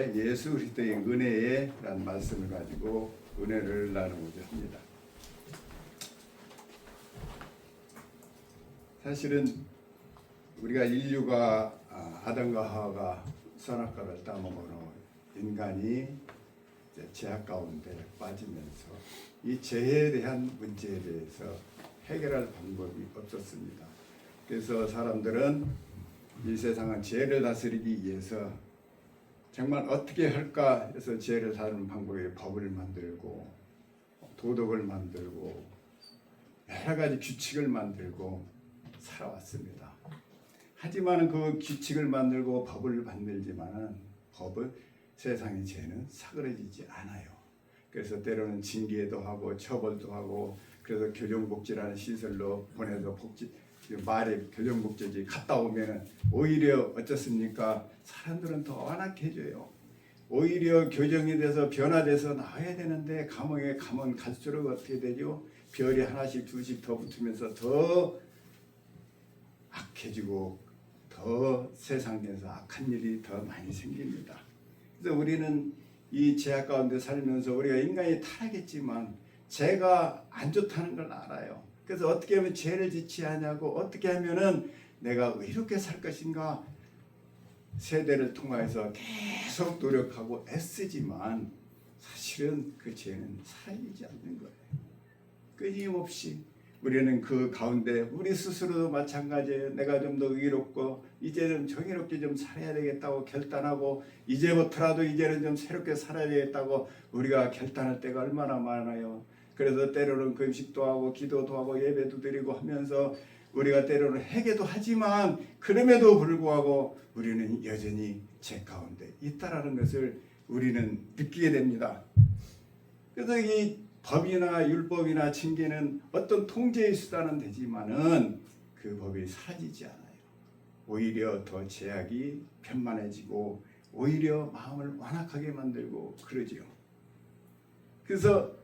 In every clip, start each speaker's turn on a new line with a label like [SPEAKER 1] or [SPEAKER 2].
[SPEAKER 1] 주제 예수 그리스도의 은혜에라는 말씀을 가지고 은혜를 나누고자 합니다. 사실은 우리가 인류가 아담과 하와가 선악과를 따먹으로 인간이 죄악 가운데 빠지면서 이 죄에 대한 문제에 대해서 해결할 방법이 없었습니다. 그래서 사람들은 이 세상은 죄를 다스리기 위해서 정말 어떻게 할까 해서 죄를 다루는 방법에 법을 만들고 도덕을 만들고 여러 가지 규칙을 만들고 살아왔습니다. 하지만 그 규칙을 만들고 법을 만들지만은 세상의 죄는 사그러지지 않아요. 그래서 때로는 징계도 하고 처벌도 하고 그래서 교정복지라는 시설로 보내서 말에 교정복지지 갔다 오면은 오히려 어떻습니까? 사람들은 더 완악해 져요. 오히려 교정이 돼서 변화돼서 나와야 되는데 감옥에 가면 갈수록 어떻게 되죠? 별이 하나씩 둘씩 더 붙으면서 더 악해지고 더 세상에서 악한 일이 더 많이 생깁니다. 그래서 우리는 이 죄악 가운데 살면서 우리가 인간이 타락했지만 죄가 안 좋다는 걸 알아요. 그래서 어떻게 하면 죄를 짓지 않냐고 어떻게 하면은 내가 의롭게 살 것인가 세대를 통해서 계속 노력하고 애쓰지만 사실은 그 죄는 사라지지 않는 거예요. 끊임없이 우리는 그 가운데 우리 스스로도 마찬가지예요. 내가 좀 더 의롭고 이제는 정의롭게 좀 살아야 되겠다고 결단하고 이제부터라도 이제는 좀 새롭게 살아야 되겠다고 우리가 결단할 때가 얼마나 많아요. 그래서 때로는 금식도 하고 기도도 하고 예배도 드리고 하면서 우리가 때로는 회개도 하지만 그럼에도 불구하고 우리는 여전히 죄 가운데 있다라는 것을 우리는 느끼게 됩니다. 그래서 이 법이나 율법이나 징계는 어떤 통제의 수단은 되지만은 그 법이 사라지지 않아요. 오히려 더 죄악이 편만해지고 오히려 마음을 완악하게 만들고 그러지요. 그래서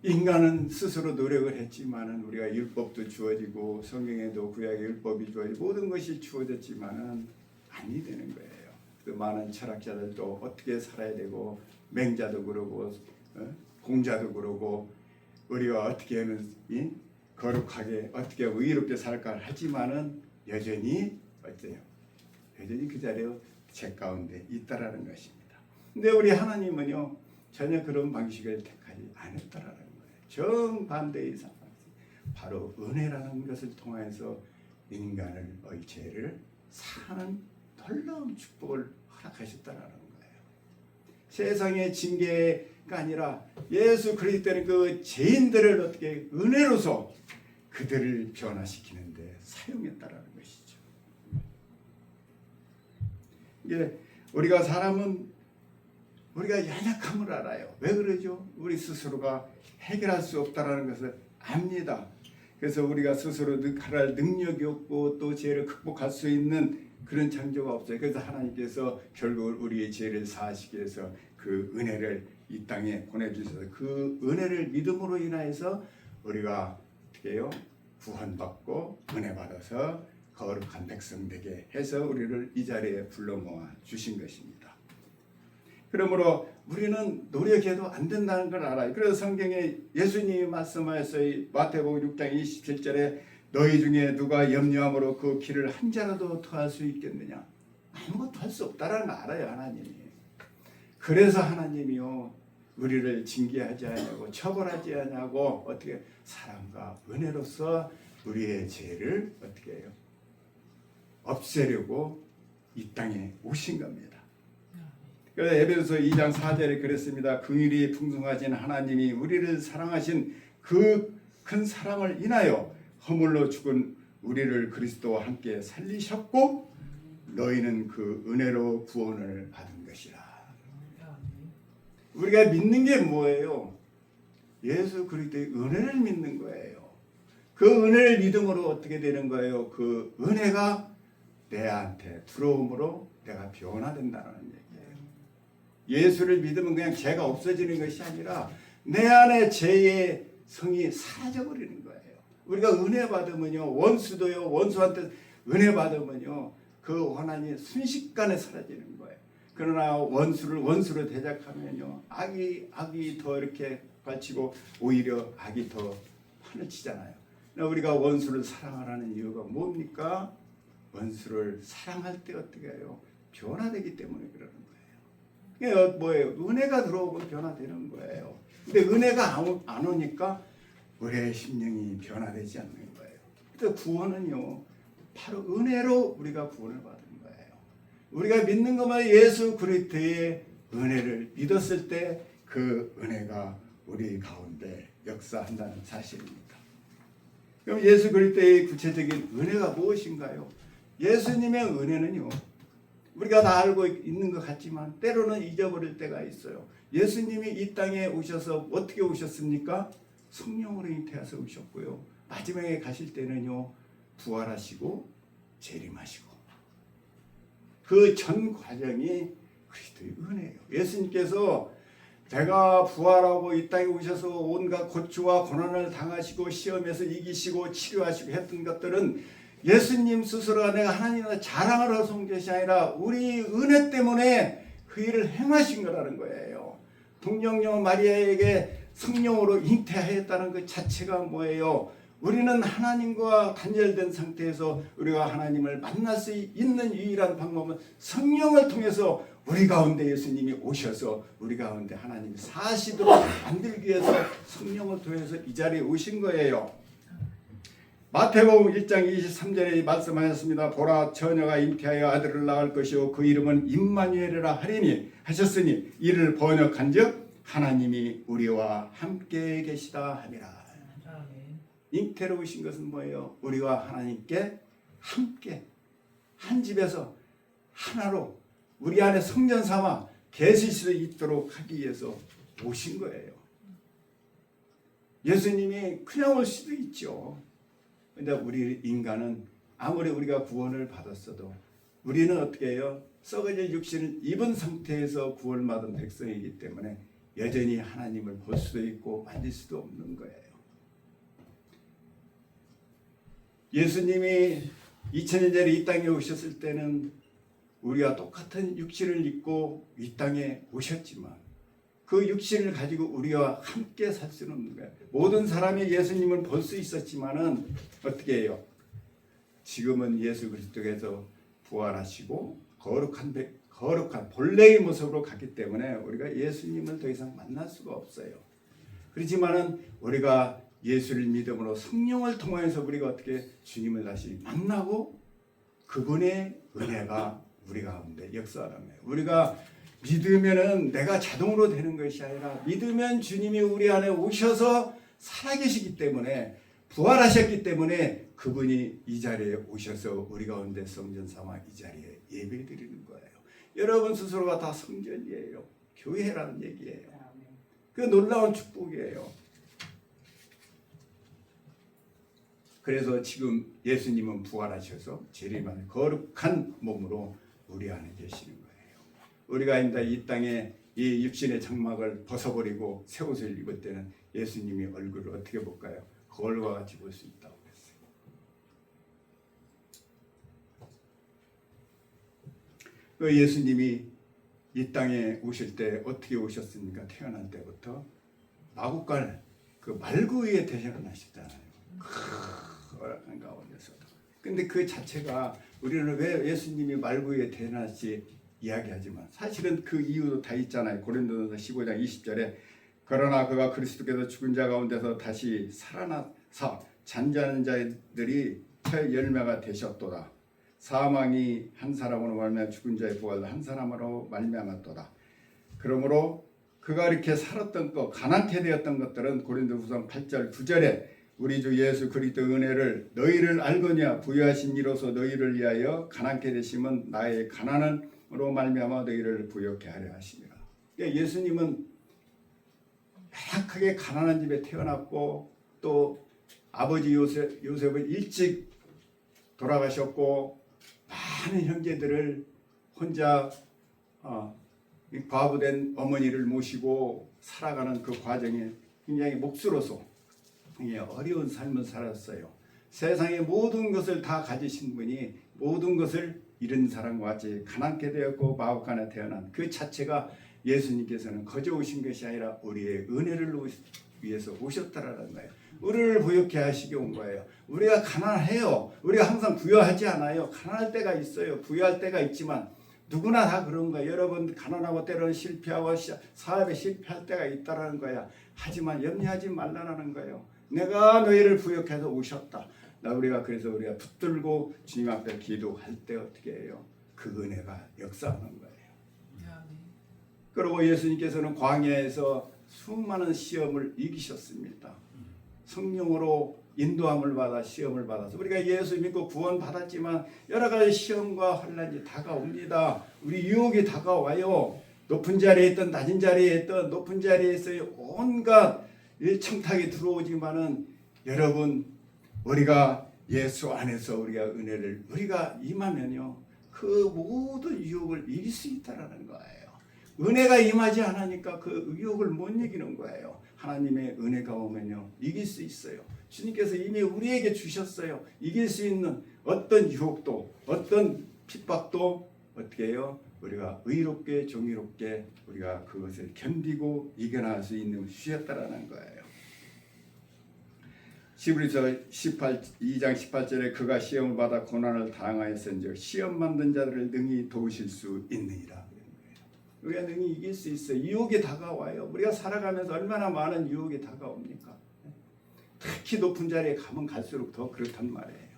[SPEAKER 1] 인간은 스스로 노력을 했지만은 우리가 율법도 주어지고 성경에도 구약의 율법이 주어지고 모든 것이 주어졌지만은 아니 되는 거예요. 그 많은 철학자들도 어떻게 살아야 되고 맹자도 그러고 공자도 그러고 우리가 어떻게 하면 거룩하게 어떻게 의롭게 살까 하지만은 여전히 어때요? 여전히 그 자리에 죄 가운데 있다라는 것입니다. 근데 우리 하나님은요 전혀 그런 방식을 택하지 않았다라는 거예요. 정반대의 상황. 바로 은혜라는 것을 통해서 인간의 죄를 사는 놀라운 축복을 허락하셨다라는 거예요. 세상의 징계가 아니라 예수 그리스도는 그 죄인들을 어떻게 은혜로서 그들을 변화시키는데 사용했다라는 것이죠. 이게 우리가 사람은 우리가 연약함을 알아요. 왜 그러죠? 우리 스스로가 해결할 수 없다라는 것을 압니다. 그래서 우리가 스스로 할 능력이 없고 또 죄를 극복할 수 있는 그런 창조가 없어요. 그래서 하나님께서 결국 우리의 죄를 사하시기 위해서 그 은혜를 이 땅에 보내주셔서 그 은혜를 믿음으로 인하여서 우리가 어떻게 해요? 구원받고 은혜 받아서 거룩한 백성 되게 해서 우리를 이 자리에 불러 모아 주신 것입니다. 그러므로 우리는 노력해도 안 된다는 걸 알아요. 그래서 성경에 예수님이 말씀하셨어요. 마태복음 6장 27절에 너희 중에 누가 염려함으로 그 길을 한 자라도 더할 수 있겠느냐. 아무것도 할 수 없다라는 걸 알아요. 하나님이. 그래서 하나님이요 우리를 징계하지 않냐고 처벌하지 않냐고 어떻게 사랑과 은혜로서 우리의 죄를 어떻게 해요? 없애려고 이 땅에 오신 겁니다. 그래서 에베소서 2장 4절에 그랬습니다. 긍휼이 풍성하신 하나님이 우리를 사랑하신 그 큰 사랑을 인하여 허물로 죽은 우리를 그리스도와 함께 살리셨고 너희는 그 은혜로 구원을 받은 것이라. 우리가 믿는 게 뭐예요? 예수 그리스도의 은혜를 믿는 거예요. 그 은혜를 믿음으로 어떻게 되는 거예요? 그 은혜가 내한테 들어옴으로 내가 변화된다는 얘기예요. 예수를 믿으면 그냥 죄가 없어지는 것이 아니라 내 안에 죄의 성이 사라져버리는 거예요. 우리가 은혜 받으면요 원수도요 원수한테 은혜 받으면요 그 원한이 순식간에 사라지는 거예요. 그러나 원수를 원수로 대적하면요, 악이 더 이렇게 발치고 오히려 악이 더 판을 치잖아요. 우리가 원수를 사랑하라는 이유가 뭡니까? 원수를 사랑할 때 어떻게 해요? 변화되기 때문에 그러는 거예요. 이게 뭐예요? 은혜가 들어오고 변화되는 거예요. 근데 은혜가 안 오니까 우리의 심령이 변화되지 않는 거예요. 그래서 구원은요, 바로 은혜로 우리가 구원을 받은 거예요. 우리가 믿는 것만 예수 그리스도의 은혜를 믿었을 때 그 은혜가 우리 가운데 역사한다는 사실입니다. 그럼 예수 그리스도의 구체적인 은혜가 무엇인가요? 예수님의 은혜는요, 우리가 다 알고 있는 것 같지만 때로는 잊어버릴 때가 있어요. 예수님이 이 땅에 오셔서 어떻게 오셨습니까? 성령으로 잉태하셔서 오셨고요. 마지막에 가실 때는요, 부활하시고 재림하시고, 그 전 과정이 그리스도의 은혜예요. 예수님께서 내가 부활하고 이 땅에 오셔서 온갖 고초와 고난을 당하시고 시험에서 이기시고 치료하시고 했던 것들은 예수님 스스로가 내가 하나님의 자랑을 하러 온 것이 아니라 우리 은혜 때문에 그 일을 행하신 거라는 거예요. 동정녀 마리아에게 성령으로 잉태하였다는 것 자체가 뭐예요? 우리는 하나님과 단절된 상태에서 우리가 하나님을 만날 수 있는 유일한 방법은 성령을 통해서 우리 가운데 예수님이 오셔서 우리 가운데 하나님이 사시도록 만들기 위해서 성령을 통해서 이 자리에 오신 거예요. 마태복음 1장 23절에 말씀하셨습니다. 보라, 처녀가 잉태하여 아들을 낳을 것이요 그 이름은 임마누엘이라 하리니 하셨으니 이를 번역한즉 하나님이 우리와 함께 계시다 함이라. 잉태로 오신 것은 뭐예요? 우리와 하나님께 함께 한 집에서 하나로 우리 안에 성전 삼아 계실 수 있도록 하기 위해서 오신 거예요. 예수님이 그냥 올 수도 있죠. 근데 우리 인간은 아무리 우리가 구원을 받았어도 우리는 어떻게 해요? 썩어질 육신을 입은 상태에서 구원받은 백성이기 때문에 여전히 하나님을 볼 수도 있고 만질 수도 없는 거예요. 예수님이 2000년 전에 이 땅에 오셨을 때는 우리가 똑같은 육신을 입고 이 땅에 오셨지만 그 육신을 가지고 우리와 함께 살 수는 없는 거예요. 모든 사람이 예수님을 볼 수 있었지만은 어떻게 해요? 지금은 예수 그리스도께서 부활하시고 거룩한 본래의 모습으로 갔기 때문에 우리가 예수님을 더 이상 만날 수가 없어요. 그렇지만은 우리가 예수를 믿음으로 성령을 통해서 우리가 어떻게 주님을 다시 만나고 그분의 은혜가 우리 가운데 역사하는 거예요. 우리가 믿으면은 내가 자동으로 되는 것이 아니라 믿으면 주님이 우리 안에 오셔서 살아계시기 때문에 부활하셨기 때문에 그분이 이 자리에 오셔서 우리 가운데 성전 삼아 이 자리에 예배 드리는 거예요. 여러분 스스로가 다 성전이에요. 교회라는 얘기예요. 그 놀라운 축복이에요. 그래서 지금 예수님은 부활하셔서 재림한 거룩한 몸으로 우리 안에 계시는 거예요. 우리가 이 땅에 이 육신의 장막을 벗어버리고 새 옷을 입을 때는 예수님이 얼굴을 어떻게 볼까요? 거울과 같이 볼 수 있다고 했어요. 그 예수님이 이 땅에 오실 때 어떻게 오셨습니까? 태어날 때부터 마구간 그 말구 위에 태어나셨잖아요. 허락한 가운데서도. 근데 그 자체가 우리는 왜 예수님이 말구 위에 태어났지 이야기하지만 사실은 그 이유도 다 있잖아요. 고린도전서 15장 20절에 그러나 그가 그리스도께서 죽은 자 가운데서 다시 살아나사 잠자는 자들이 첫 열매가 되셨도다. 사망이 한 사람으로 말미암아 죽은 자의 부활도 한 사람으로 말미암았도다. 그러므로 그가 이렇게 살았던 것, 가난케 되었던 것들은 고린도후서 8절 9절에 우리 주 예수 그리스도 은혜를 너희를 알거냐 부유하신 이로서 너희를 위하여 가난케 되심은 나의 가난으로 말미암아 너희를 부유케 하려 하심이라. 예수님은 열악하게 가난한 집에 태어났고 또 아버지 요셉은 일찍 돌아가셨고 많은 형제들을 혼자 과부된 어머니를 모시고 살아가는 그 과정에 굉장히 몫으로서 어려운 삶을 살았어요. 세상의 모든 것을 다 가지신 분이 모든 것을 이런 사람과 같이 가난케 되었고 마법간에 태어난 그 자체가 예수님께서는 거저 오신 것이 아니라 우리의 은혜를 위해서 오셨다라는 거예요. 우리를 부유케 하시기 온 거예요. 우리가 가난해요. 우리가 항상 부유하지 않아요. 가난할 때가 있어요. 부유할 때가 있지만 누구나 다 그런 거예요. 여러분 가난하고 때로는 실패하고 사업에 실패할 때가 있다라는 거야. 하지만 염려하지 말라는 거예요. 내가 너희를 부유케 해서 오셨다. 그래서 우리가 붙들고 주님 앞에 기도할 때 어떻게 해요? 그 은혜가 역사하는 거예요. 그리고 예수님께서는 광야에서 수많은 시험을 이기셨습니다. 성령으로 인도함을 받아 시험을 받아서 우리가 예수 믿고 구원 받았지만 여러 가지 시험과 환난이 다가옵니다. 우리 유혹이 다가와요. 높은 자리에 있던 낮은 자리에 있던 높은 자리에서 온갖 청탁이 들어오지만은 여러분 우리가 예수 안에서 우리가 은혜를 우리가 임하면요 그 모든 유혹을 이길 수 있다라는 거예요. 은혜가 임하지 않으니까 그 유혹을 못 이기는 거예요. 하나님의 은혜가 오면요 이길 수 있어요. 주님께서 이미 우리에게 주셨어요. 이길 수 있는 어떤 유혹도 어떤 핍박도 어떻게 해요? 우리가 의롭게 정의롭게 우리가 그것을 견디고 이겨나갈 수 있는 주셨다라는 거예요. 히브리서 2장 18절에 그가 시험을 받아 고난을 당하였은즉 시험 만든 자들을 능히 도우실 수 있느니라. 우리가 능히 이길 수 있어요. 유혹이 다가와요. 우리가 살아가면서 얼마나 많은 유혹이 다가옵니까? 특히 높은 자리에 가면 갈수록 더 그렇단 말이에요.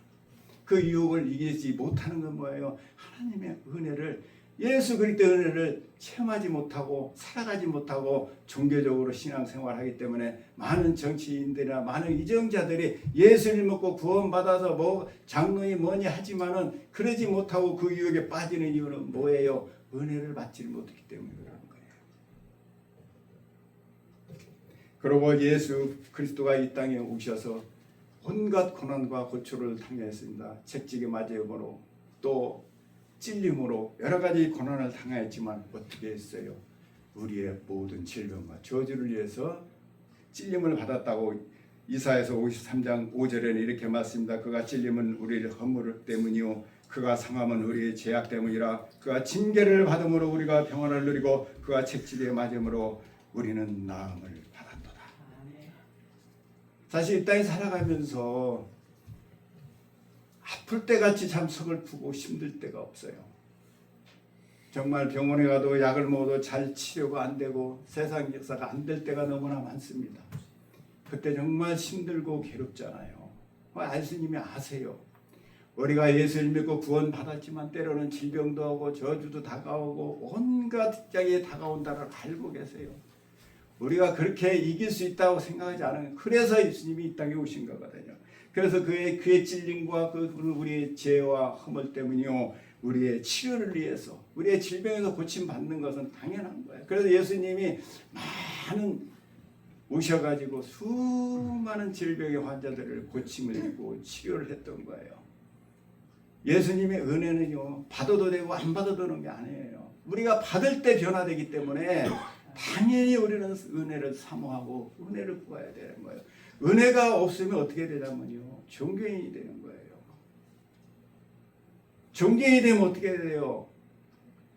[SPEAKER 1] 그 유혹을 이기지 못하는 건 뭐예요? 하나님의 은혜를 예수 그리스도의 은혜를 체험하지 못하고 살아가지 못하고 종교적으로 신앙생활하기 때문에 많은 정치인들이나 많은 이정자들이 예수를 믿고 구원받아서 뭐 장로니 뭐니 하지만은 그러지 못하고 그 유혹에 빠지는 이유는 뭐예요? 은혜를 받지를 못했기 때문에 그러는 거예요. 그리고 예수 그리스도가 이 땅에 오셔서 온갖 고난과 고초를 당했습니다. 채찍에 맞음으로 또 찔림으로 여러 가지 고난을 당하였지만 어떻게 했어요? 우리의 모든 질병과 저주를 위해서 찔림을 받았다고 이사야서 53장 5절에는 이렇게 말씀합니다. 그가 찔림은 우리의 허물 때문이요 그가 상함은 우리의 죄악 때문이라. 그가 징계를 받음으로 우리가 평안을 누리고 그가 채찍에 맞음으로 우리는 나음을 받았도다. 사실 이 땅에 살아가면서 아플 때같이 참 서글프고 힘들 때가 없어요. 정말 병원에 가도 약을 먹어도 잘 치료가 안 되고 세상 역사가 안 될 때가 너무나 많습니다. 그때 정말 힘들고 괴롭잖아요. 예수님이 아세요. 우리가 예수를 믿고 구원 받았지만 때로는 질병도 하고 저주도 다가오고 온갖 장애 다가온다를 알고 계세요. 우리가 그렇게 이길 수 있다고 생각하지 않아요. 그래서 예수님이 이 땅에 오신 거거든요. 그래서 그의 찔림과 우리의 죄와 허물 때문이요 우리의 치료를 위해서 우리의 질병에서 고침 받는 것은 당연한 거예요. 그래서 예수님이 많은 오셔가지고 수많은 질병의 환자들을 고침을 주고 치료를 했던 거예요. 예수님의 은혜는요 받아도 되고 안 받아도 되는 게 아니에요. 우리가 받을 때 변화되기 때문에 당연히 우리는 은혜를 사모하고 은혜를 구해야 되는 거예요. 은혜가 없으면 어떻게 되냐면요 종교인이 되는 거예요. 종교인이 되면 어떻게 돼요?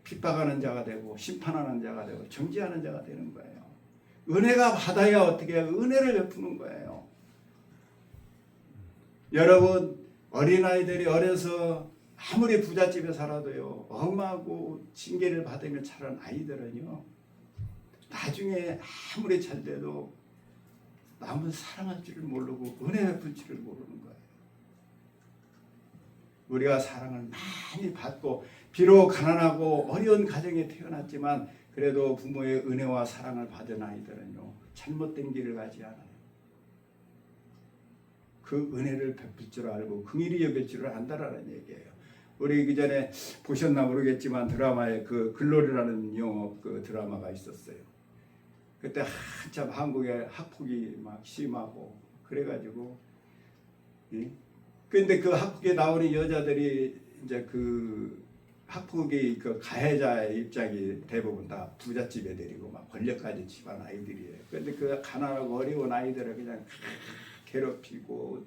[SPEAKER 1] 핍박하는 자가 되고 심판하는 자가 되고 정죄하는 자가 되는 거예요. 은혜가 받아야 어떻게 해요? 은혜를 베푸는 거예요. 여러분 어린아이들이 어려서 아무리 부잣집에 살아도요 엄하고 징계를 받으며 자란 아이들은요 나중에 아무리 잘 돼도 남을 사랑할 줄을 모르고 은혜 베풀 줄을 모르는 거예요. 우리가 사랑을 많이 받고 비록 가난하고 어려운 가정에 태어났지만 그래도 부모의 은혜와 사랑을 받은 아이들은요 잘못된 길을 가지 않아요. 그 은혜를 베풀 줄 알고 긍휼히 여길 줄을 안다라는 얘기예요. 우리 그 전에 보셨나 모르겠지만 드라마에 그 글로리라는 영어 그 드라마가 있었어요. 그때 한참 한국에 학폭이 막 심하고 그래가지고 근데 그 학폭에 나오는 여자들이 이제 그 학폭의 그 가해자의 입장이 대부분 다 부잣집 애들이고 막 권력 가진 집안 아이들이에요. 근데 그 가난하고 어려운 아이들을 그냥 괴롭히고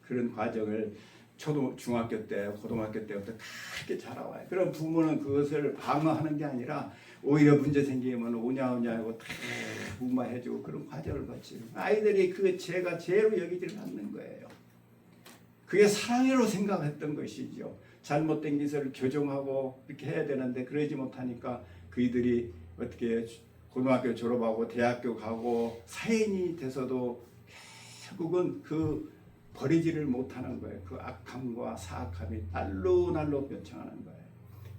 [SPEAKER 1] 그런 과정을 중학교 때, 고등학교 때부터 다 이렇게 자라와요. 그럼 부모는 그것을 방어하는 게 아니라 오히려 문제 생기면 오냐오냐 하고 다 무마해주고 그런 과정을 거치고 아이들이 그 죄가 죄로 여기지를 않는 거예요. 그게 사랑으로 생각했던 것이죠. 잘못된 것을 교정하고 이렇게 해야 되는데 그러지 못하니까 그이들이 어떻게 고등학교 졸업하고 대학교 가고 사인이 돼서도 결국은 그 버리지를 못하는 거예요. 그 악함과 사악함이 날로 변청하는 거예요.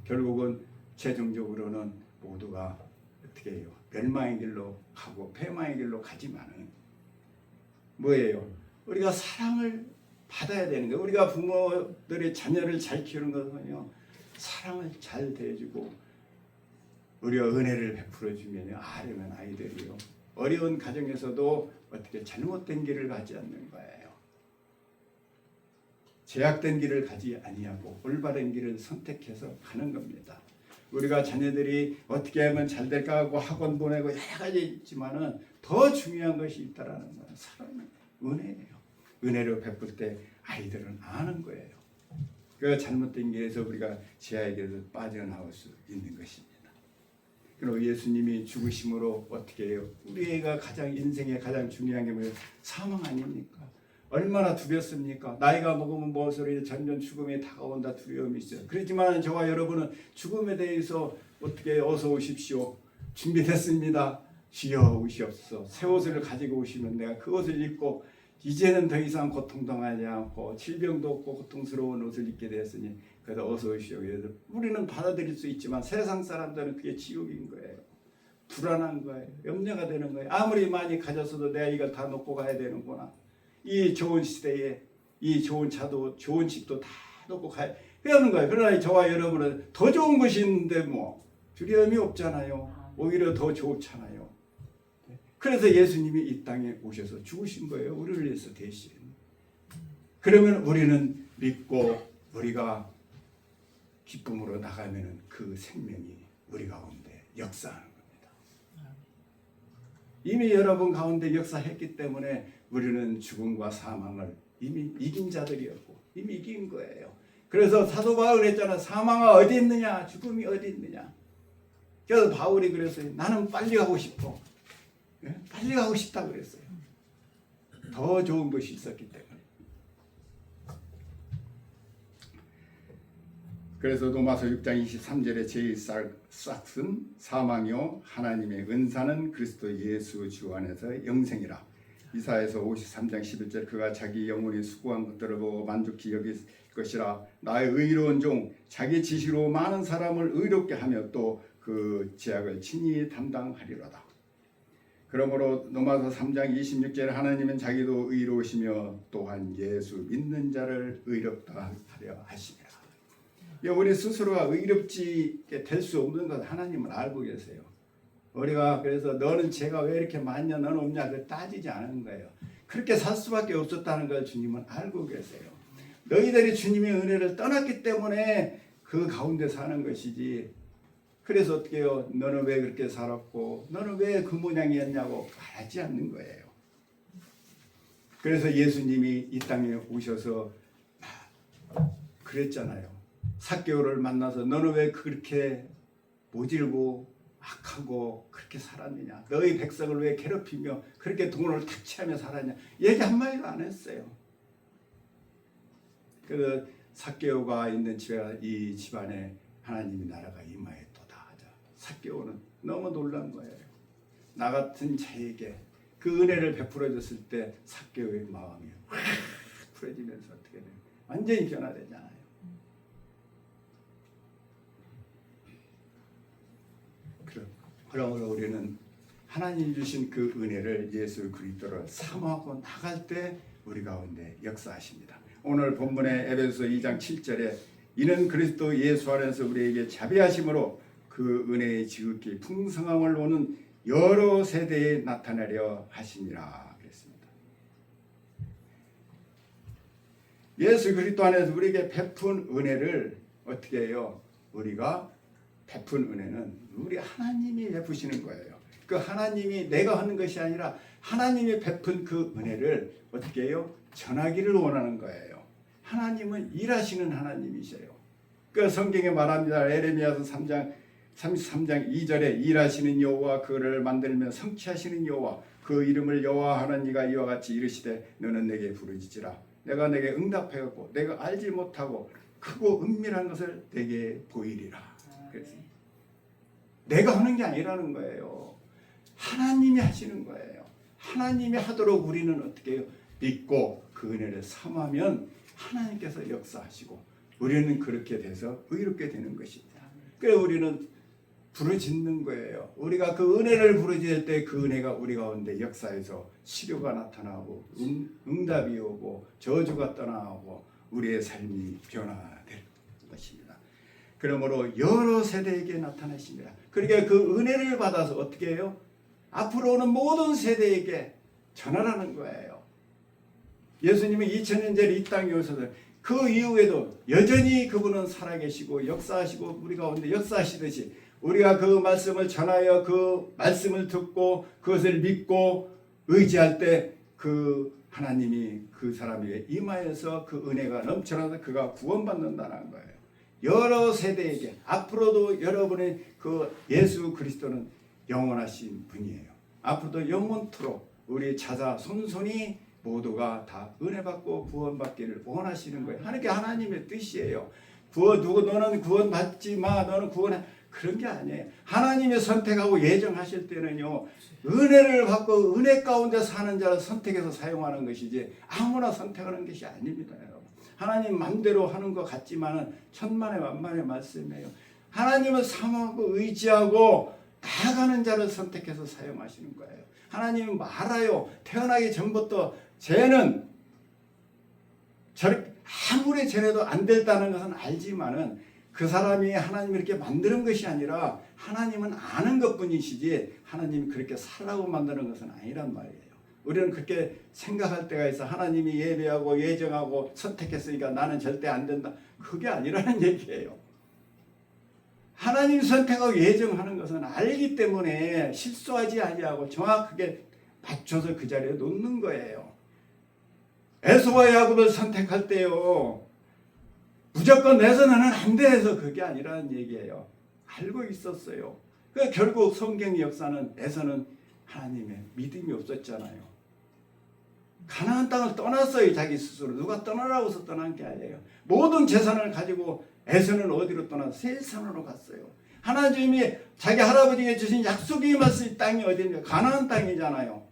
[SPEAKER 1] 결국은 최종적으로는 모두가 어떻게 해요? 멸망의 길로 가고 패망의 길로 가지만은 뭐예요? 우리가 사랑을 받아야 되는 거예요. 우리가 부모들의 자녀를 잘 키우는 것은요, 사랑을 잘 대해주고 우리가 은혜를 베풀어주면 아려면 아이들이요, 어려운 가정에서도 어떻게 잘못된 길을 가지 않는 거예요. 제약된 길을 가지 아니하고 올바른 길을 선택해서 가는 겁니다. 우리가 자녀들이 어떻게 하면 잘 될까 하고 학원 보내고 여러 가지 있지만은 더 중요한 것이 있다라는 거예요. 사랑은 은혜예요. 은혜를 베풀 때 아이들은 아는 거예요. 그 잘못된 길에서 우리가 죄악에서 빠져나올 수 있는 것입니다. 그리고 예수님이 죽으심으로 어떻게 해요? 우리 애가 가장 인생에 가장 중요한 게 뭐예요? 사망 아닙니까? 얼마나 두렵습니까? 나이가 먹으면 무엇으로 점점 죽음이 다가온다 두려움이 있어요. 그렇지만 저와 여러분은 죽음에 대해서 어떻게 어서 오십시오. 준비됐습니다. 주여 오시옵소서. 새 옷을 가지고 오시면 내가 그 옷을 입고 이제는 더 이상 고통당하지 않고 질병도 없고 고통스러운 옷을 입게 되었으니 그래서 어서 오시오. 그래서 우리는 받아들일 수 있지만 세상 사람들은 그게 지옥인 거예요. 불안한 거예요. 염려가 되는 거예요. 아무리 많이 가졌어도 내가 이걸 다 놓고 가야 되는구나. 이 좋은 시대에 이 좋은 차도 좋은 집도 다 놓고 가야 하는 거예요. 그러나 저와 여러분은 더 좋은 것이 있는데 뭐 두려움이 없잖아요. 오히려 더 좋잖아요. 그래서 예수님이 이 땅에 오셔서 죽으신 거예요. 우리를 위해서 대신. 그러면 우리는 믿고 우리가 기쁨으로 나가면 그 생명이 우리 가운데 역사하는 겁니다. 이미 여러분 가운데 역사했기 때문에 우리는 죽음과 사망을 이미 이긴 자들이었고 이미 이긴 거예요. 그래서 사도 바울이 했잖아. 사망아 어디 있느냐? 죽음이 어디 있느냐? 그래서 바울이 그랬어요. 나는 빨리 가고 싶어. 빨리 가고 싶다 그랬어요. 더 좋은 것이 있었기 때문에. 그래서 로마서 6장 23절에 제일 싹은 사망이요 하나님의 은사는 그리스도 예수 주 안에서 영생이라. 이사야서 53장 11절 그가 자기 영혼이 수고한 것들을 보고 만족히 여길 것이라. 나의 의로운 종 자기 지시로 많은 사람을 의롭게 하며 또 그 죄악을 친히 담당하리로다. 그러므로 로마서 3장 26절에 하나님은 자기도 의로우시며 또한 예수 믿는 자를 의롭다 하려 하시니라. 우리 스스로가 의롭지 될 수 없는 것 하나님은 알고 계세요. 우리가 그래서 너는 죄가 왜 이렇게 많냐 너는 없냐 그 따지지 않은 거예요. 그렇게 살 수밖에 없었다는 걸 주님은 알고 계세요. 너희들이 주님의 은혜를 떠났기 때문에 그 가운데 사는 것이지. 그래서 어떻게 해요? 너는 왜 그렇게 살았고 너는 왜 그 모양이었냐고 말하지 않는 거예요. 그래서 예수님이 이 땅에 오셔서 그랬잖아요. 삭개오를 만나서 너는 왜 그렇게 모질고 악하고 그렇게 살았느냐? 너희 백성을 왜 괴롭히며 그렇게 돈을 탁취하며 살았냐? 얘기 한마디도 안 했어요. 그래서 삭개오가 있는 이 집안에 하나님의 나라가 임하였도다. 삭개오는 너무 놀란 거예요. 나 같은 자에게 그 은혜를 베풀어 줬을 때 삭개오의 마음이 확 풀어지면서 어떻게 돼요? 완전히 변화되잖아요. 그러므로 우리는 하나님 주신 그 은혜를 예수 그리스도를 사모하고 나갈 때 우리 가운데 역사하십니다. 오늘 본문의 에베소서 2장 7절에 이는 그리스도 예수 안에서 우리에게 자비하심으로 그 은혜의 지극히 풍성함을 오는 여러 세대에 나타내려 하심이라 그랬습니다. 예수 그리스도 안에서 우리에게 베푼 은혜를 어떻게 해요? 우리가 베푼 은혜는 우리 하나님이 베푸시는 거예요. 그 하나님이 내가 하는 것이 아니라 하나님이 베푼 그 은혜를 어떻게 해요? 전하기를 원하는 거예요. 하나님은 일하시는 하나님이세요. 그 성경에 말합니다. 에레미야서 3장 33장 2절에 일하시는 여호와 그를 만들며 성취하시는 여호와 그 이름을 여호와 하는 이가 이와 같이 이르시되 너는 내게 부르짖으라. 내가 내게 응답하였고 내가 알지 못하고 크고 은밀한 것을 내게 보이리라. 그래서 내가 하는 게 아니라는 거예요. 하나님이 하시는 거예요. 하나님이 하도록 우리는 어떻게 해요? 믿고 그 은혜를 삼으면 하나님께서 역사하시고 우리는 그렇게 돼서 의롭게 되는 것입니다. 그래서 우리는 부르짖는 거예요. 우리가 그 은혜를 부르짖을 때 그 은혜가 우리 가운데 역사에서 치료가 나타나고 응답이 오고 저주가 떠나고 우리의 삶이 변화될 것입니다. 그러므로 여러 세대에게 나타나십니다. 그러니까 그 은혜를 받아서 어떻게 해요? 앞으로 오는 모든 세대에게 전하라는 거예요. 예수님은 2000년 전에 이 땅에 오셔서 그 이후에도 여전히 그분은 살아계시고 역사하시고 우리 가운데 역사하시듯이 우리가 그 말씀을 전하여 그 말씀을 듣고 그것을 믿고 의지할 때 그 하나님이 그 사람에게 임하여서 그 은혜가 넘쳐나서 그가 구원받는다는 거예요. 여러 세대에게 앞으로도 여러분의 그 예수 그리스도는 영원하신 분이에요. 앞으로도 영원토록 우리 자자 손손이 모두가 다 은혜 받고 구원받기를 원하시는 거예요. 하나님께 하나님의 뜻이에요. 너는 구원 받지 마. 너는 구원해. 그런 게 아니에요. 하나님이 선택하고 예정하실 때는요. 은혜를 받고 은혜 가운데 사는 자를 선택해서 사용하는 것이지 아무나 선택하는 것이 아닙니다. 여러분. 하나님 맘대로 하는 것 같지만은 천만의 만만의 말씀이에요. 하나님을 사모하고 의지하고 나아가는 자를 선택해서 사용하시는 거예요. 하나님이 말아요. 태어나기 전부터 쟤는 아무리 쟤네도 안 됐다는 것은 알지만은 그 사람이 하나님이 이렇게 만드는 것이 아니라 하나님은 아는 것뿐이시지 하나님이 그렇게 살라고 만드는 것은 아니란 말이에요. 우리는 그렇게 생각할 때가 있어. 하나님이 예배하고 예정하고 선택했으니까 나는 절대 안 된다. 그게 아니라는 얘기예요. 하나님 선택하고 예정하는 것은 알기 때문에 실수하지 아니하고 정확하게 맞춰서 그 자리에 놓는 거예요. 에서와 야곱을 선택할 때요. 무조건 내서는 안 돼 해서 그게 아니라는 얘기예요. 알고 있었어요. 결국 성경의 역사는 에서는 하나님의 믿음이 없었잖아요. 가나안 땅을 떠났어요. 자기 스스로. 누가 떠나라고 해서 떠난 게 아니에요. 모든 재산을 가지고 에서는 어디로 떠나서 세일산으로 갔어요. 하나님이 자기 할아버지에게 주신 약속이 임했을 땅이 어디입니까? 가나안 땅이잖아요.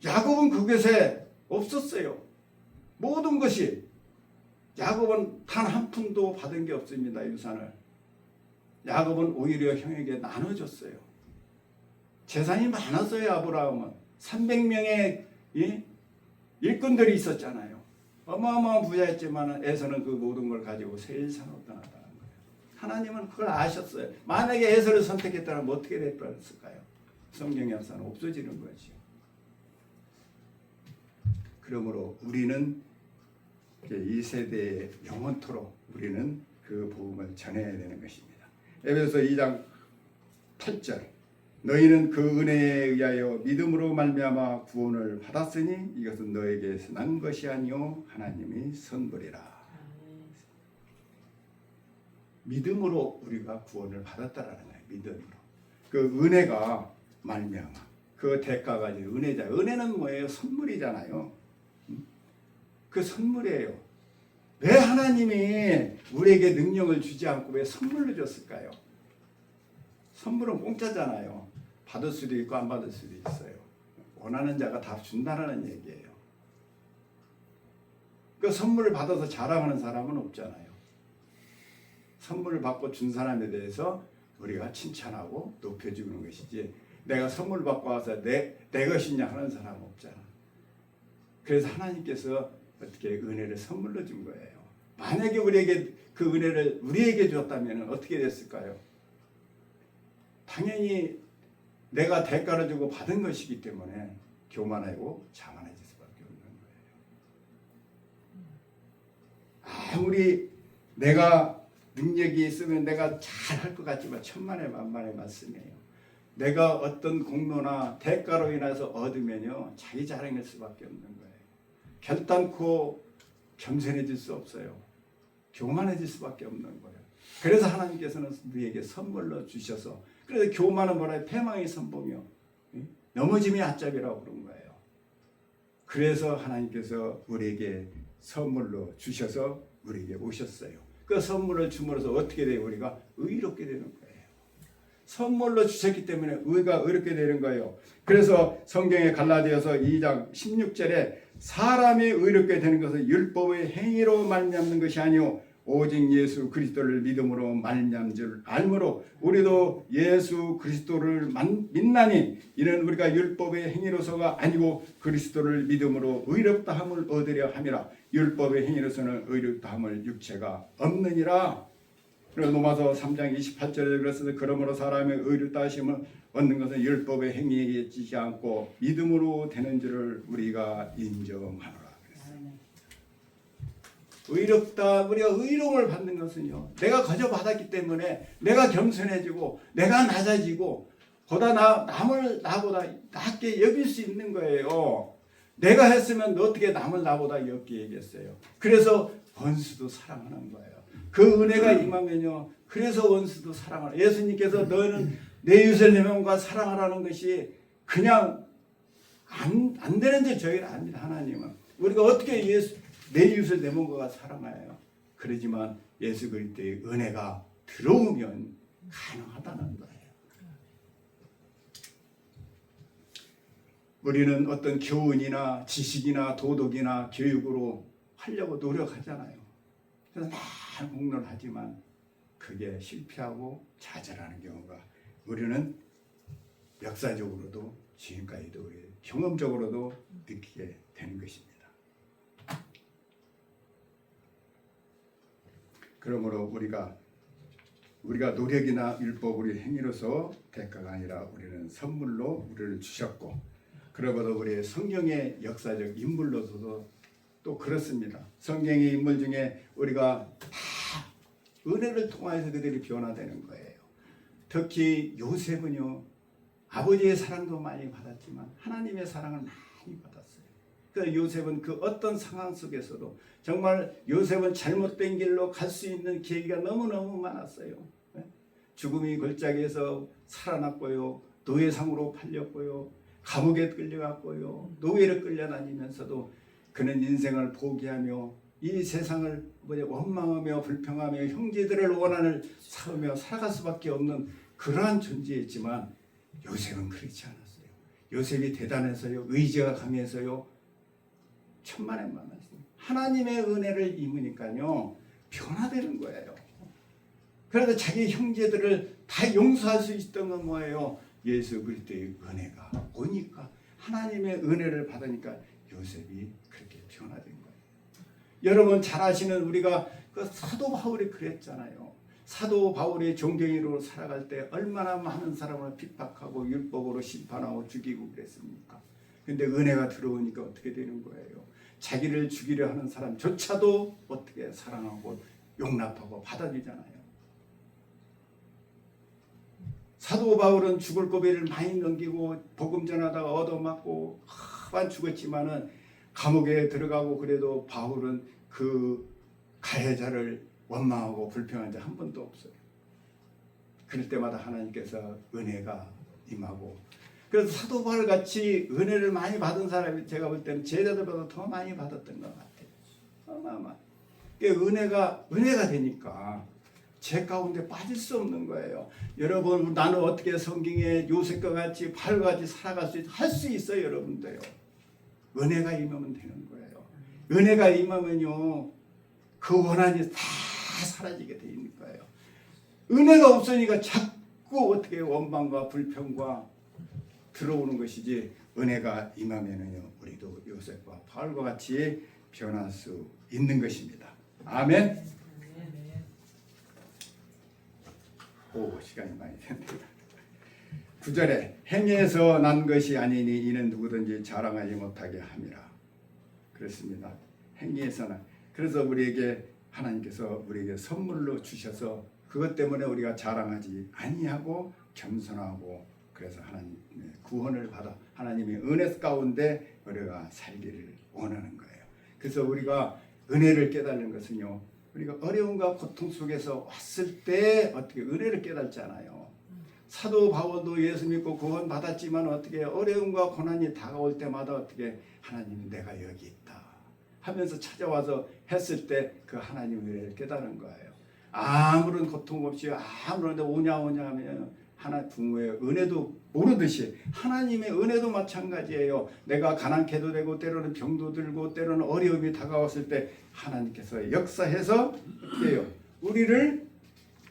[SPEAKER 1] 야곱은 그곳에 없었어요. 모든 것이. 야곱은 단 한 푼도 받은 게 없습니다. 유산을. 야곱은 오히려 형에게 나눠줬어요. 재산이 많았어요. 아브라함은 300명의 일꾼들이 있었잖아요. 어마어마한 부자였지만 에서는 그 모든 걸 가지고 세일산으로 떠났다는 거예요. 하나님은 그걸 아셨어요. 만약에 에서를 선택했다면 어떻게 됐을까요? 성경 역사는 없어지는 거죠. 그러므로 우리는 이 세대에 영원토록 우리는 그 복음을 전해야 되는 것입니다. 에베소서 2장 8절 너희는 그 은혜에 의하여 믿음으로 말미암아 구원을 받았으니 이것은 너에게서 난 것이 아니요 하나님이 선물이라. 믿음으로 우리가 구원을 받았다라는 거예요. 믿음으로. 그 은혜가 말미암아 그 대가가 은혜자. 은혜는 뭐예요? 선물이잖아요. 그 선물이에요. 왜 하나님이 우리에게 능력을 주지 않고 왜 선물로 줬을까요? 선물은 공짜잖아요. 받을 수도 있고 안 받을 수도 있어요. 원하는 자가 다 준다는 얘기예요. 그 선물을 받아서 자랑하는 사람은 없잖아요. 선물을 받고 준 사람에 대해서 우리가 칭찬하고 높여주는 것이지 내가 선물 받고 와서 내 것이냐 하는 사람은 없잖아. 그래서 하나님께서 어떻게 은혜를 선물로 준 거예요. 만약에 우리에게 그 은혜를 우리에게 줬다면 어떻게 됐을까요? 당연히 내가 대가를 주고 받은 것이기 때문에 교만하고 자만해질 수밖에 없는 거예요. 아무리 내가 능력이 있으면 내가 잘할 것 같지만 천만의 만만의 말씀이에요. 내가 어떤 공로나 대가로 인해서 얻으면요 자기 자랑일 수밖에 없는 거예요. 결단코 겸손해질 수 없어요. 교만해질 수밖에 없는 거예요. 그래서 하나님께서는 우리에게 선물로 주셔서, 그래서 교만은 뭐라, 패망의 선봉이요, 넘어짐이 앞잡이라고 그런 거예요. 그래서 하나님께서 우리에게 선물로 주셔서 우리에게 오셨어요. 그 선물을 줌으로써 어떻게 돼요? 우리가 의롭게 되는 거예요. 선물로 주셨기 때문에 우리가 의롭게 되는 거예요. 그래서 성경의 갈라디아서 2장 16절에 사람이 의롭게 되는 것은 율법의 행위로 말미암는 것이 아니요 오직 예수 그리스도를 믿음으로 말미암은 줄 알므로 우리도 예수 그리스도를 믿나니 이는 우리가 율법의 행위로서가 아니고 그리스도를 믿음으로 의롭다함을 얻으려 함이라. 율법의 행위로서는 의롭다함을 육체가 없느니라. 그리고 로마서 3장 28절에 그랬으니 그러므로 사람의 의롭다 하심을 얻는 것은 율법의 행위에 지지 않고 믿음으로 되는 줄을 우리가 인정하노라. 의롭다, 우리가 의로움을 받는 것은요, 내가 거저 받았기 때문에 내가 겸손해지고 내가 낮아지고 보다 남을 나보다 낮게 여길 수 있는 거예요. 내가 했으면 어떻게 남을 나보다 옅게 얘기했어요. 그래서 원수도 사랑하는 거예요. 그 은혜가 임하면요, 그래서 원수도 사랑하는, 예수님께서 너는 내 이웃을 내 몸과 사랑하라는 것이 그냥 안 되는 줄 저희는 압니다. 하나님은 우리가 어떻게 내 이웃을 내 몸과 사랑해요. 그러지만 예수 그리스도의 은혜가 들어오면 가능하다는 거예요. 우리는 어떤 교훈이나 지식이나 도덕이나 교육으로 하려고 노력하잖아요. 그래서 날 공론하지만 그게 실패하고 좌절하는 경우가 우리는 역사적으로도 지금까지도 우리 경험적으로도 느끼게 되는 것입니다. 그러므로 우리가 노력이나 율법 우리 행위로서 대가가 아니라 우리는 선물로 우리를 주셨고, 그러고도 우리 성경의 역사적 인물로서도 또 그렇습니다. 성경의 인물 중에 우리가 다 은혜를 통하여서 그들이 변화되는 거예요. 특히 요셉은요, 아버지의 사랑도 많이 받았지만 하나님의 사랑을 많이 받았어요. 그래서 요셉은 그 어떤 상황 속에서도 정말 요셉은 잘못된 길로 갈 수 있는 계기가 너무너무 많았어요. 죽음이 골짜기에서 살아났고요, 노예상으로 팔렸고요, 감옥에 끌려갔고요, 노예를 끌려다니면서도 그는 인생을 포기하며 이 세상을 원망하며 불평하며 형제들을 원한을 쌓으며 살아갈 수밖에 없는 그러한 존재였지만 요셉은 그렇지 않았어요. 요셉이 대단해서요, 의지가 강해서요, 천만에 만났어요. 하나님의 은혜를 입으니까요 변화되는 거예요. 그래서 자기 형제들을 다 용서할 수 있던 건 뭐예요? 예수 그리스도의 은혜가 오니까, 하나님의 은혜를 받으니까 요셉이 그렇게 변화된 거예요. 여러분 잘 아시는 우리가 그 사도 바울이 그랬잖아요. 사도 바울이 종교인으로 살아갈 때 얼마나 많은 사람을 핍박하고 율법으로 심판하고 죽이고 그랬습니까? 근데 은혜가 들어오니까 어떻게 되는 거예요? 자기를 죽이려 하는 사람조차도 어떻게 사랑하고 용납하고 받아주잖아요. 사도 바울은 죽을 고비를 많이 넘기고 복음 전하다가 얻어맞고 한 죽었지만은 감옥에 들어가고, 그래도 바울은 그 가해자를 원망하고 불평한 적 한 번도 없어요. 그럴 때마다 하나님께서 은혜가 임하고, 그래서 사도 바울 같이 은혜를 많이 받은 사람이 제가 볼 때는 제자들보다 더 많이 받았던 것 같아요. 어마어마. 은혜가 되니까 제 가운데 빠질 수 없는 거예요. 여러분, 나는 어떻게 성경의 요셉과 같이 바울과 같이 살아갈 수 할 수 있어요, 여러분도요. 은혜가 임하면 되는 거예요. 은혜가 임하면요, 그 원한이 다 사라지게 돼 있는 거예요. 은혜가 없으니까 자꾸 어떻게 원망과 불평과 들어오는 것이지, 은혜가 임하면은요, 우리도 요셉과 바울과 같이 변할 수 있는 것입니다. 아멘. 오, 시간이 많이 됐네요. 9절에 행위에서 난 것이 아니니 이는 누구든지 자랑하지 못하게 함이라. 그렇습니다. 행위에서는. 그래서 하나님께서 우리에게 선물로 주셔서 그것 때문에 우리가 자랑하지 아니하고 겸손하고, 그래서 하나님의 구원을 받아 하나님의 은혜 가운데 우리가 살기를 원하는 거예요. 그래서 우리가 은혜를 깨닫는 것은요, 우리가 어려움과 고통 속에서 왔을 때 어떻게 은혜를 깨닫잖아요. 사도 바울도 예수 믿고 구원 받았지만 어떻게 어려움과 고난이 다가올 때마다 어떻게 하나님 내가 여기 있다 하면서 찾아와서 했을 때 그 하나님의 은혜를 깨닫는 거예요. 아무런 고통 없이 아무런 오냐 하면 하나 부모의 은혜도 모르듯이 하나님의 은혜도 마찬가지예요. 내가 가난케도 되고 때로는 병도 들고 때로는 어려움이 다가왔을 때 하나님께서 역사해서 어떻게 해요? 우리를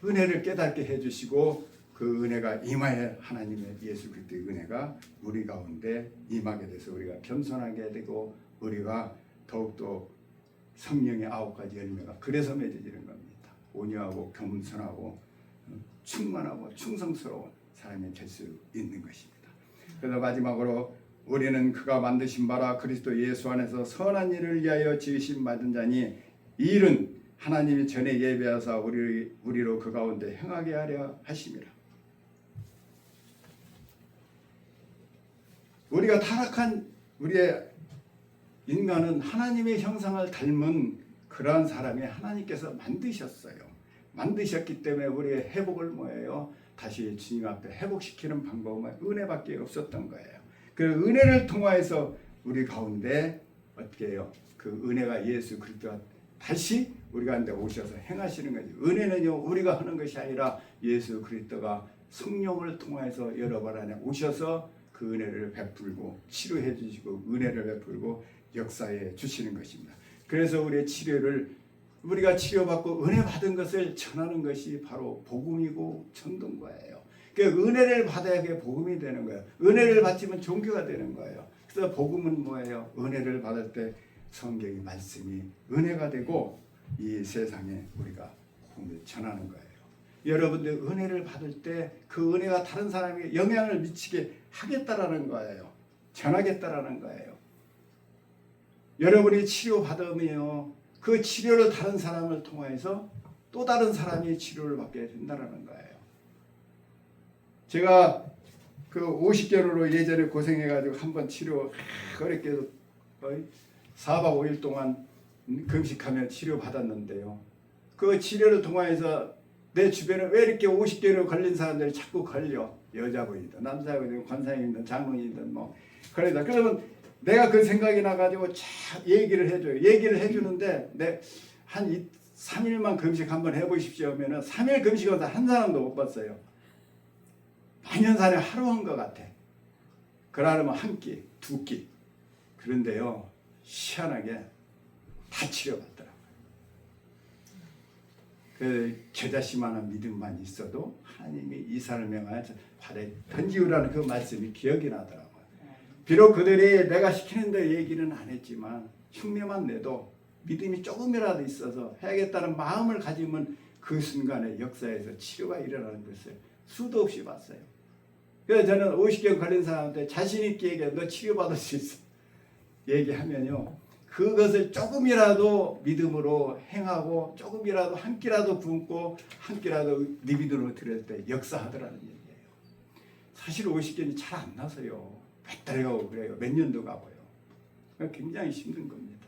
[SPEAKER 1] 은혜를 깨닫게 해주시고 그 은혜가 임하여 하나님의 예수 그리스도의 은혜가 우리 가운데 임하게 돼서 우리가 겸손하게 되고 우리가 더욱더 성령의 9가지 열매가 그래서 맺어지는 겁니다. 온유하고 겸손하고 충만하고 충성스러운 사람이 될 수 있는 것입니다. 그래서 마지막으로 우리는 그가 만드신 바라 그리스도 예수 안에서 선한 일을 위하여 지으심 받은 자니 이 일은 하나님이 전에 예배하사 우리로 그 가운데 행하게 하려 하심이라. 우리가 타락한 우리의 인간은 하나님의 형상을 닮은 그러한 사람이 하나님께서 만드셨어요. 만드셨기 때문에 우리의 회복을 뭐예요? 다시 주님 앞에 회복시키는 방법은 은혜밖에 없었던 거예요. 그 은혜를 통하여서 우리 가운데 어떻게 해요? 그 은혜가 예수 그리스도가 다시 우리 가운데 오셔서 행하시는 거죠. 은혜는요 우리가 하는 것이 아니라 예수 그리스도가 성령을 통하여서 여러분 안에 오셔서 그 은혜를 베풀고 치료해 주시고 은혜를 베풀고 역사해 주시는 것입니다. 그래서 우리의 치료를 우리가 치료받고 은혜 받은 것을 전하는 것이 바로 복음이고 전도거예요. 그러니까 은혜를 받아야 그게 복음이 되는 거예요. 은혜를 받으면 종교가 되는 거예요. 그래서 복음은 뭐예요? 은혜를 받을 때 성경의 말씀이 은혜가 되고 이 세상에 우리가 복음을 전하는 거예요. 여러분들 은혜를 받을 때 그 은혜가 다른 사람에게 영향을 미치게 하겠다라는 거예요. 전하겠다라는 거예요. 여러분이 치료받으면 그 치료를 다른 사람을 통해서 또 다른 사람이 치료를 받게 된다는 거예요. 제가 그 50개월로 예전에 고생해가지고 한번 치료 어렵게 거의 4박 5일 동안 금식하며 치료받았는데요. 그 치료를 통해서 내 주변에 왜 이렇게 50개월 걸린 사람들이 자꾸 걸려? 여자분이든 남자분이든 권사님이든 장로님이든 뭐 그러다 그러면 내가 그 생각이 나가지고 참 얘기를 해줘요. 얘기를 해주는데 한 3일만 금식 한번 해보십시오 하면은 3일 금식하다 한 사람도 못 봤어요. 만연산에 하루 한 것 같아. 그러려면 한 끼, 두 끼. 그런데요 희한하게 다 치료받더라고요. 그 겨자씨만한 믿음만 있어도 하나님이 이 사람을 명하여 바다에 던지우라는 그 말씀이 기억이 나더라고요. 비록 그들이 내가 시키는 데 얘기는 안 했지만 흉내만 내도 믿음이 조금이라도 있어서 해야겠다는 마음을 가지면 그 순간에 역사에서 치료가 일어나는 것을 수도 없이 봤어요. 그래서 저는 50개월 걸린 사람한테 자신 있게 얘기해. 너 치료받을 수 있어. 얘기하면요. 그것을 조금이라도 믿음으로 행하고 조금이라도 한 끼라도 굶고 한 끼라도 네 믿음으로 드릴 때 역사하더라는 얘기예요. 사실 50개월이 잘 안 나서요. 몇 달 가고 그래요. 몇 년도 가고요. 굉장히 힘든 겁니다.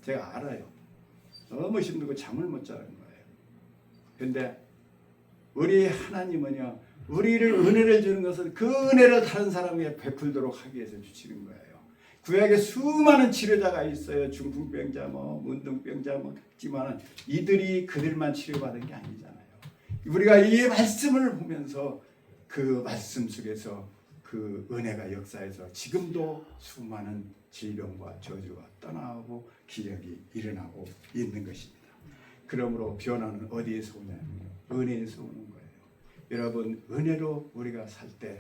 [SPEAKER 1] 제가 알아요. 너무 힘들고 잠을 못 자는 거예요. 그런데 우리 하나님은요. 우리를 은혜를 주는 것은 그 은혜를 다른 사람에게 베풀도록 하기 위해서 주시는 거예요. 구약에 수많은 치료자가 있어요. 중풍병자, 문둥병자, 있지만은 이들이 그들만 치료받은 게 아니잖아요. 우리가 이 말씀을 보면서 그 말씀 속에서 그 은혜가 역사해서 지금도 수많은 질병과 저주가 떠나고 기적이 일어나고 있는 것입니다. 그러므로 변화는 어디에서 오냐면요. 은혜에서 오는 거예요. 여러분 은혜로 우리가 살 때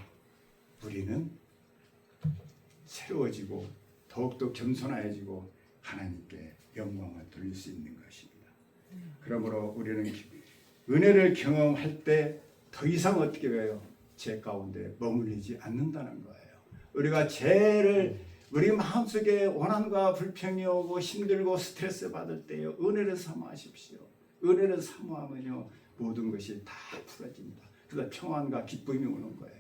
[SPEAKER 1] 우리는 새로워지고 더욱더 겸손해지고 하나님께 영광을 돌릴 수 있는 것입니다. 그러므로 우리는 은혜를 경험할 때 더 이상 어떻게 해요? 죄 가운데 머물리지 않는다는 거예요. 우리가 죄를 우리 마음속에 원한과 불평이 오고 힘들고 스트레스 받을 때요. 은혜를 사모하십시오. 은혜를 사모하면요. 모든 것이 다 풀어집니다. 그래서 평안과 기쁨이 오는 거예요.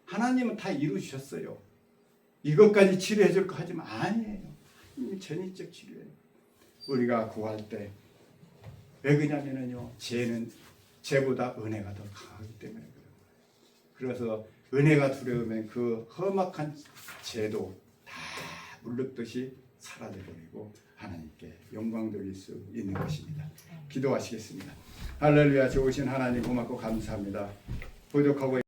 [SPEAKER 1] 하나님은 다 이루셨어요. 이것까지 치료해 줄 거 하지만 아니에요. 전인적 치료예요. 우리가 구할 때 왜 그러냐면요, 죄는 죄보다 은혜가 더 강하기 때문에 그래요. 그래서 은혜가 두려우면 그 험악한 죄도 다 물르듯이 사라져버리고 하나님께 영광 돌릴 수 있는 것입니다. 기도하시겠습니다. 할렐루야. 좋으신 하나님 고맙고 감사합니다. 부족하고